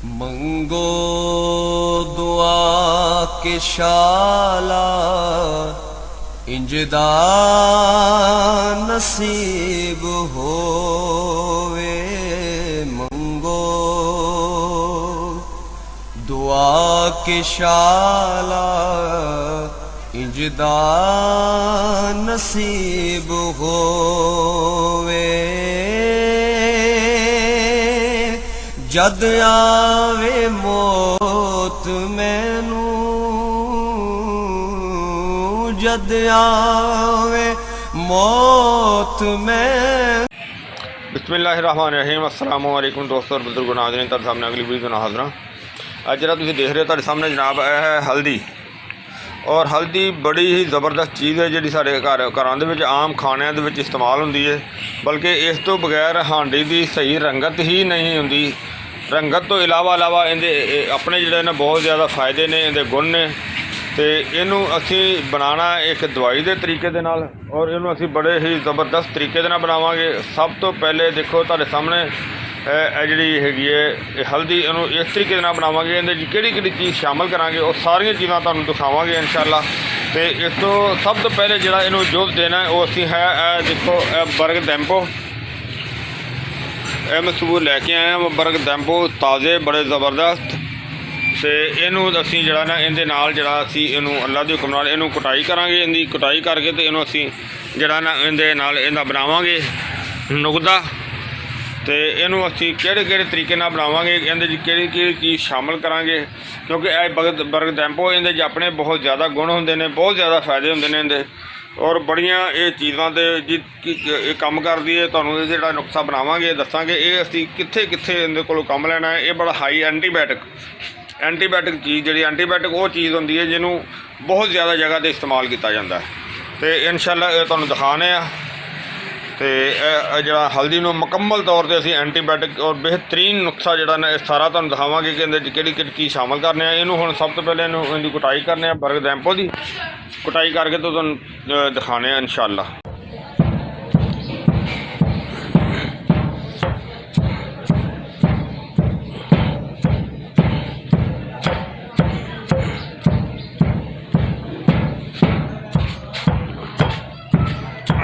मंगो दुआ के शाला इंजदा नसीब होवे। मंगो दुआ के शाला इंजदा नसीब होवे। जद आवे मौत मैनू, जद आवे मौत में। बिस्मिल्लाहिर्रहमानिर्रहीम। अस्सलामु अलैकुम दोस्तों और बुजुर्ग नाज़रीन, ਤੁਹਾਡੇ सामने अगली वीडियो ਨਾਲ हाज़िर। ਅੱਜ ਜਿਹੜਾ ਤੁਸੀਂ ਦੇਖ ਰਹੇ ਹੋ ਤੁਹਾਡੇ ਸਾਹਮਣੇ जनाब है हल्दी। और हल्दी बड़ी ही ज़बरदस्त चीज़ है जी साढ़े घरों के आम खाणिਆਂ ਦੇ ਵਿੱਚ इस्तेमाल होंदी है। बल्कि इस तो बगैर हांडी की सही रंगत ही नहीं होंदी। रंगत तो इलावा इहदे अपने जिहड़े ने बहुत ज़्यादा फ़ायदे ने, इहदे गुण ने। तो इनू असी बनाना एक दवाई के तरीके दे नाल, और इनू असी बड़े ही ज़बरदस्त तरीके दे नाल बनावांगे। सब तो पहले देखो तुहाडे सामने जी हैगी है हल्दी, इनू इस तरीके दे नाल बनावांगे। इहदे किहड़ी चीज़ शामिल करांगे वो सारियां चीज़ां तुहानूं दिखावांगे इंशाअल्लाह। तो इस तो सब तो पहले जिहड़ा इनू जो देना है वो असी है देखो बर्ग दैंपो, मसूर लैके आए हैं। बर्ग दैंपो ताज़े बड़े ज़बरदस्त। तो इनू असी जड़ा ना इहदे नाल जड़ा असी इनू अल्लाह दे हुक्म नाल इनू कुटाई करांगे। इहदी कुटाई करके तो इनू असी जड़ा ना इहदे नाल इहदा बनावांगे नुकदा। तो इनू असी किहड़े तरीके नाल बनावांगे, इहदे किहड़ी चीज़ शामिल करांगे, क्योंकि बर्ग दैंपो इहदे अपने बहुत ज़्यादा गुण होंदे ने, बहुत ज़्यादा फायदे होंदे ने इहदे। और बड़ियां ये चीज़ां दे जी काम करदी है। तुहानूं इह जिहड़ा नुस्खा बनावांगे दसांगे ये असी कित्थे इहदे कोलों काम लैणा है। ये बड़ा हाई एंटीबायोटिक चीज़ जी एंटीबायोटिक वो चीज़ होंदी है जिन्हों बहुत ज़्यादा जगह पर इस्तेमाल किया जाता है। तो इंशाअल्लाह ये तुहानूं दिखाने आ। तो जड़ा हल्दी नूं मुकम्मल तौर पर असी एंटीबायोटिक और बेहतरीन नुस्खा जड़ा ना सारा तुहानूं दिखावांगे कि इहदे किहड़ी चीज़ शामिल करने आ। इनू हुण सब तो पहले इहदी कुटाई करने बर्ग दैंपो की कुटाई करके तो तुहानूं दिखाने इंशाअल्लाह।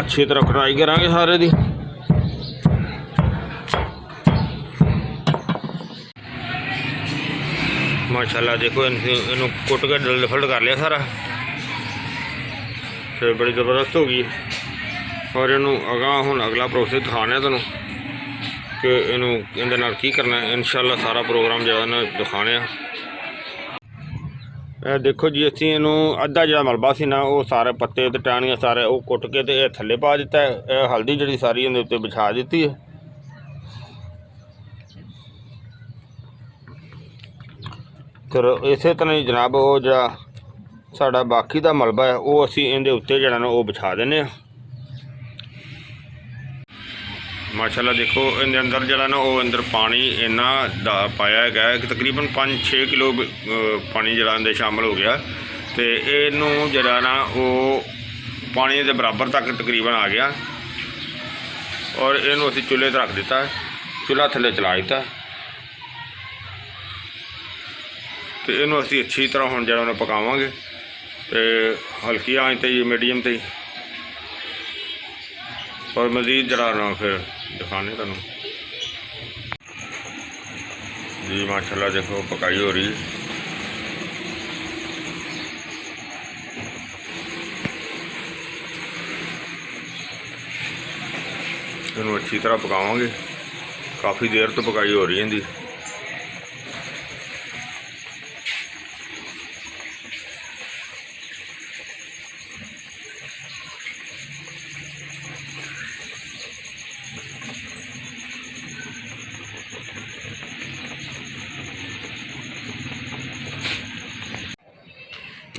अच्छी तरह कटाई करांगे सारे दी। माशाल्लाह देखो इनू कुट के डलफल्ड कर लिया सारा। फिर बड़ी ज़बरदस्त हो गई। और इनू अगां हुण अगला प्रोसेस दिखाने तुहानूं कि इनू इहदे नाल की करना है। इंशाअल्लाह सारा प्रोग्राम जो है ना दिखाने। देखो जी असी इनू अद्धा जो मलबा सी ना वो सारे पत्ते तो टहनियाँ सारे वो कुट के तो थले पा दिता है। हल्दी जी सारी इहदे उत्ते बिछा दी है। फिर इस तरह ही जनाब वो जरा साड़ा बाकी का मलबा है वो असी इहदे उत्ते जड़ा ना वो बिछा देने। माशाल्लाह देखो इहदे अंदर जड़ा ना वो अंदर पानी इन्ना पाया है कि तकरीबन 5-6 किलो पानी जड़ा अंदर शामिल हो गया। तो इनू जड़ा ना वो पानी के बराबर तक तकरीबन आ गया। और इनू असी चूल्हे पर रख दिता है, चूल्हा थले चला दिता। तो इनू असी अच्छी तरह हुण जड़ा पकावांगे। तो हल्की आंच ते मीडियम ते, और मज़ीद जड़ा ना फिर दिखाने तुहानूं जी। माशाल्लाह देखो पकाई हो रही। इनू अच्छी तरह पकावांगे। काफ़ी देर तो पकाई हो रही है इहदी।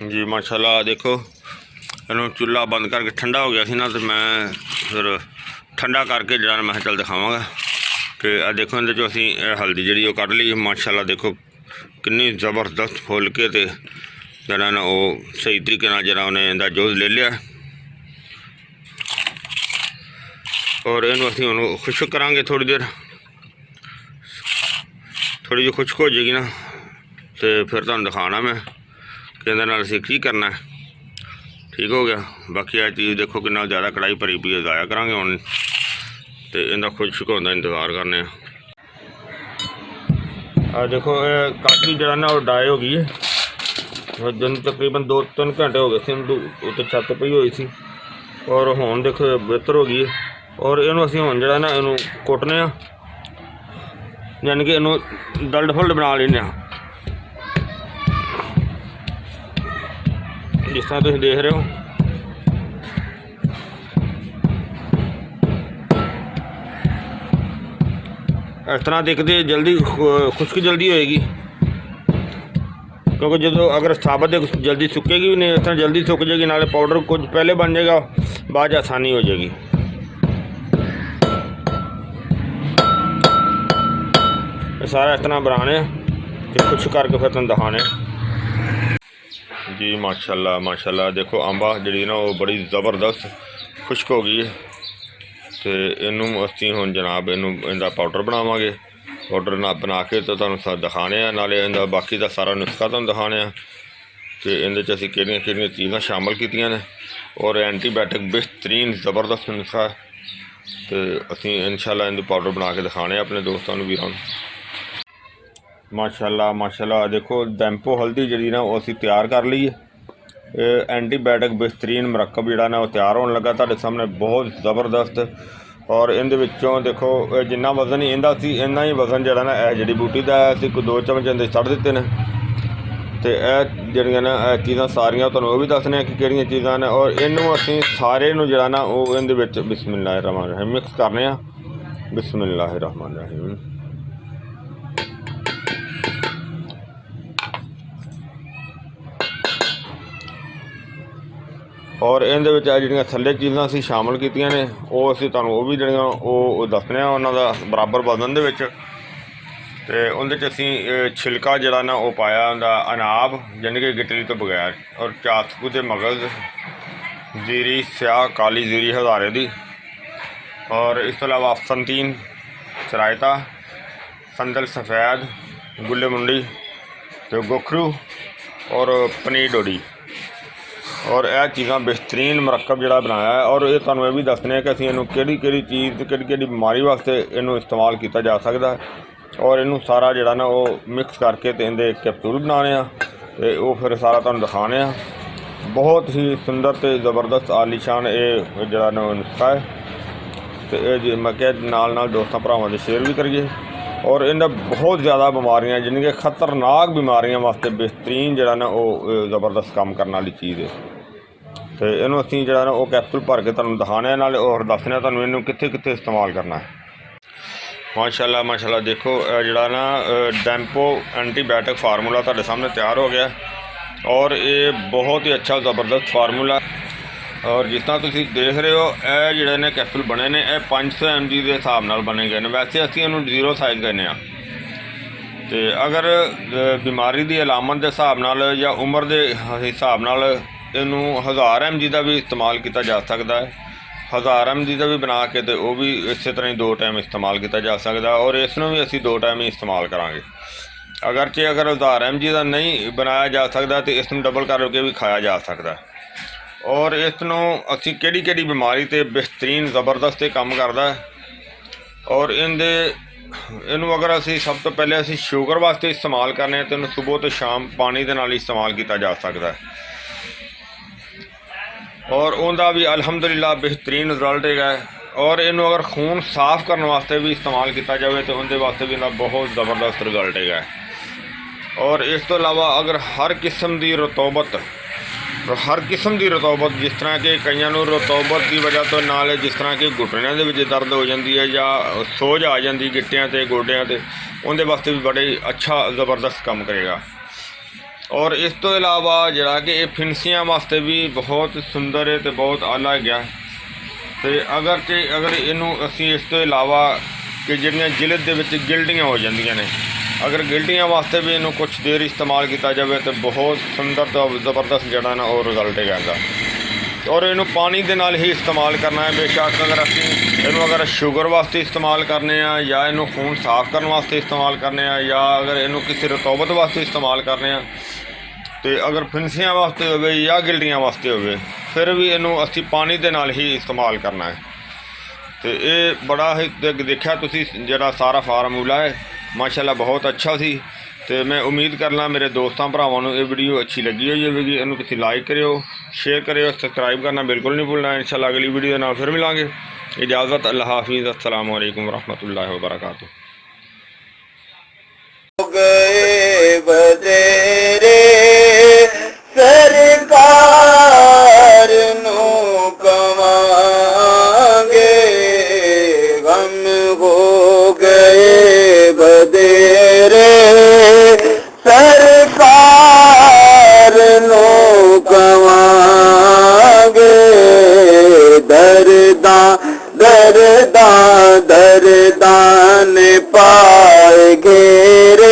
जी माशाल्लाह देखो इन्हों चूल्हा बंद करके ठंडा हो गया सी ना, तो मैं फिर ठंडा करके जरा मैं चल दिखावांगा कि देखो इहदे चों असीं हल्दी जी कढ़ ली। माशाल्लाह देखो कितनी ज़बरदस्त फुल के ते जरा ना वो सही तरीके नाल जरा उन्हें इहदा जुज़ ले लिया। और इनू असीं हुण खुश्क करांगे थोड़ी थोड़ी जी खुश्क हो जाएगी ना तो फिर तुहानूं दिखाना मैं कि इहदे नाल असीं की करना है। ठीक हो गया। बाकी यह चीज़ देखो कितना ज़्यादा कढ़ाई भरी पई जाया करांगे हुण तो इहदा खुश्क होने का इंतज़ार करने। आ देखो काफ़ी जरा ना डाई हो गई है। दिन तकरीबन 2-3 घंटे हो गए सी उत्ते छत पई हुई सी और हुण देखो बेहतर हो गई है। और इनू असीं हुण जरा ना इनू कुटने आ, यानी कि इनू डल्ड फुल्ड बना लेने आ। जिस तरह तुम देख रहे हो इस तरह देखते जल्दी खुश्क जल्दी होएगी, क्योंकि जो अगर साबत जल्दी सुकेगी भी नहीं, इस तरह जल्दी सुक जाएगी। नाले पाउडर कुछ पहले बन जाएगा, बाद आसानी हो जाएगी। सारा इस तरह बनाने तो खुश करके फिर तुम दिखाने जी। माशाल्लाह माशाल्लाह देखो अंबा जी ना वो बड़ी ज़बरदस्त खुश्क हो गई है। तो इनू असी हुण जनाब इनू इनका पाउडर बनावांगे। पाउडर ना बना के तो तुहानूं दिखाने नाले इनका बाकी का सारा नुस्खा तुहानूं दिखाने कि इहदे च असीं किहड़ियां चीज़ां शामिल कीतियां ने और एंटीबायोटिक बेहतरीन ज़बरदस्त नुस्खा है। तो असीं इंशाअल्लाह इनका पाउडर बना के दिखाने अपने दोस्तों नूं वीरां नूं। माशाल्लाह माशाल्लाह देखो डैंपो हल्दी जी ना वो असीं तैयार कर ली है। एंटीबायोटिक बेहतरीन मरकब जिहड़ा ना वो तैयार होने लगा तुहाडे सामने, बहुत ज़बरदस्त। और इहदे विच्चों देखो जिन्ना वजन ही इहदा सी इन्ना ही वजन जिहड़ा ना जड़ी बूटी का असीं कोई 2 चमच इहदे सड़ दित्ते ने। तो यह जिहड़ियां ना चीज़ां सारियां तुहानूं वो भी दसने कि किहड़ियां चीज़ां ने। और इनू असीं सारे नूं जिहड़ा ना वो इहदे विच बिस्मिल्लाहिर्रहमानिर्रहीम मिक्स करने आ। बिस्मिल्लाहिर्रहमानिर्रहीम। और इहदे विच जिहड़ियां थल्ले चीज़ां असीं शामिल कीतियां ने वो असीं तुहानूं वो भी जिहड़ियां वो दसने आ उन्हां दा बराबर वजन दे विच। ते उहदे च असीं छिलका जिहड़ा ना वो पाया उहदा अनाब यानी कि गिटली तो बगैर, और चासकू ते मगज़, जीरी स्याह काली जीरी हज़ारे दी, और इस तो इलावा संतीन सरायता, संदल सफ़ैद, गुल्ले मुंडी तो गोखरू और पनीर डोडी। और यह चीज़ां बेहतरीन मरकब जिहड़ा बनाया है। और ये तुहानूं भी दसने कि असीं इहनूं किहड़ी चीज़ ते किहड़ी बीमारी वास्ते इहनूं इस्तेमाल किया जा सकता है। और इनू सारा जिहड़ा ना वो मिक्स करके तो इहदे कैप्सूल बनाने तो वो फिर सारा तुहानूं दिखाने आ। बहुत ही सुंदर तो ज़बरदस्त आलीशान ये जिहड़ा ना नुस्खा है। तो ये मैं क्या नाल दोस्तों भरावां दे शेयर भी करिए। और इन्हें बहुत ज़्यादा बीमारियां जिन्हें कि खतरनाक बीमारियां वास्ते बेहतरीन जिहड़ा ना वो ज़बरदस्त काम करने वाली चीज़ है। तो इनू असीं जिहड़ा ना वो कैप्सूल भर के तुहानूं दिखाने नाले और दसने तुहानूं इनू कित्थे कित्थे इस्तेमाल करना है। माशाल्लाह माशाल्लाह देखो जिहड़ा ना डैंपो एंटीबायोटिक फार्मूला तुहाडे सामने तैयार हो गया। और ये बहुत ही अच्छा ज़बरदस्त फार्मूला। और जिस तरह तुसीं देख रहे हो यह जिहड़े ने कैप्सूल बने ने 500 mg के हिसाब नाल बने गए हैं। वैसे असीं इहनूं 0 साइज़ देने आ। तो अगर बीमारी की अलामत के हिसाब नाल या उम्र के हिसाब नाल इहनूं 1000 mg का भी इस्तेमाल किया जा सकता है। 1000 mg का भी बना के तो वह भी इस तरह ही 2 टाइम इस्तेमाल किया जा सकता है। और इसनूं भी असीं 2 टाइम ही इस्तेमाल करांगे। अगरचे अगर 1000 mg का नहीं बनाया जा सकता तो इसनूं डबल करके भी खाया जा सकता है। और इसनूं असीं किहड़ी बीमारी ते बेहतरीन ज़बरदस्त काम करता है। और इनू अगर असीं सब तो पहले असीं शुगर वास्ते इस्तेमाल करने तो इन्हूं सुबह तो शाम पानी दे नाल इस्तेमाल किया जा सकता है। और उनका भी अल्हम्दुलिल्लाह बेहतरीन रिजल्ट है। और इनू अगर खून साफ़ करने वास्ते भी इस्तेमाल किया जाए तो उनके वास्ते भी इनका बहुत ज़बरदस्त रिजल्ट है। और इस तो इलावा अगर हर किस्म की रतौबत जिस तरह कि कईयां नूं रतौबत की वजह तो नाल जिस तरह कि घुटनियां दे विच दर्द हो जाती है या सोज आ जाती गिट्टियां ते गोडियां ते, उनके वास्ते भी बड़े अच्छा ज़बरदस्त काम करेगा। और इस तो इलावा जिहड़ा कि ये फिनसियां वास्ते भी बहुत सुंदर है तो बहुत आला गया। तो अगर इनू असीं इस तो इलावा कि जिहड़ियां जिलद दे विच गिल्टियां हो जांदियां ने, अगर गिल्टियां वास्ते भी इनू कुछ देर इस्तेमाल किया जाए तो बहुत सुंदर तो ज़बरदस्त जिहड़ा ना और रिजल्ट है इहदा। और इनू पानी दे नाल ही इस्तेमाल करना है। बेशक अगर असीं ਇਹਨੂੰ ਅਗਰ ਸ਼ੂਗਰ ਵਾਸਤੇ ਇਸਤੇਮਾਲ ਕਰਨੇ ਆ ਜਾਂ ਇਹਨੂੰ ਖੂਨ ਸਾਫ਼ ਕਰਨ ਵਾਸਤੇ ਇਸਤੇਮਾਲ ਕਰਨੇ ਆ ਜਾਂ ਅਗਰ ਇਹਨੂੰ ਕਿਸੇ ਰਤੂਬਤ ਵਾਸਤੇ ਇਸਤੇਮਾਲ ਕਰਨੇ ਆ ਤੇ ਅਗਰ ਫਿੰਸੀਆਂ ਵਾਸਤੇ ਹੋਵੇ ਜਾਂ ਗਿਲਟੀਆਂ ਵਾਸਤੇ ਹੋਵੇ ਫਿਰ ਵੀ ਇਹਨੂੰ ਅਸੀਂ ਪਾਣੀ ਦੇ ਨਾਲ ਹੀ ਇਸਤੇਮਾਲ ਕਰਨਾ ਹੈ। ਤੇ ਇਹ ਬੜਾ ਹੀ ਦੇਖਿਆ ਤੁਸੀਂ ਜਿਹੜਾ ਸਾਰਾ ਫਾਰਮੂਲਾ ਹੈ ਮਾਸ਼ਾਅੱਲਾ ਬਹੁਤ ਅੱਛਾ ਸੀ। ਤੇ मैं उम्मीद करना मेरे दोस्तों भरावां नूं ये वीडियो अच्छी लगी होगी। इन्हूं तुसीं लाइक करियो, शेयर करियो, सबसक्राइब करना बिल्कुल नहीं भूलना। इंशाअल्लाह अगली वीडियो दे नाल फिर मिलांगे। इजाज़त, अल्लाह हाफिज़, अस्सलाम वालेकुम रहमतुल्लाहि व बरकातुहू। गए बदेरे सरकार नू कवांगे, गम हो गए बदेरे सरकार नू कवांगे। दरदां ने पाए घेरे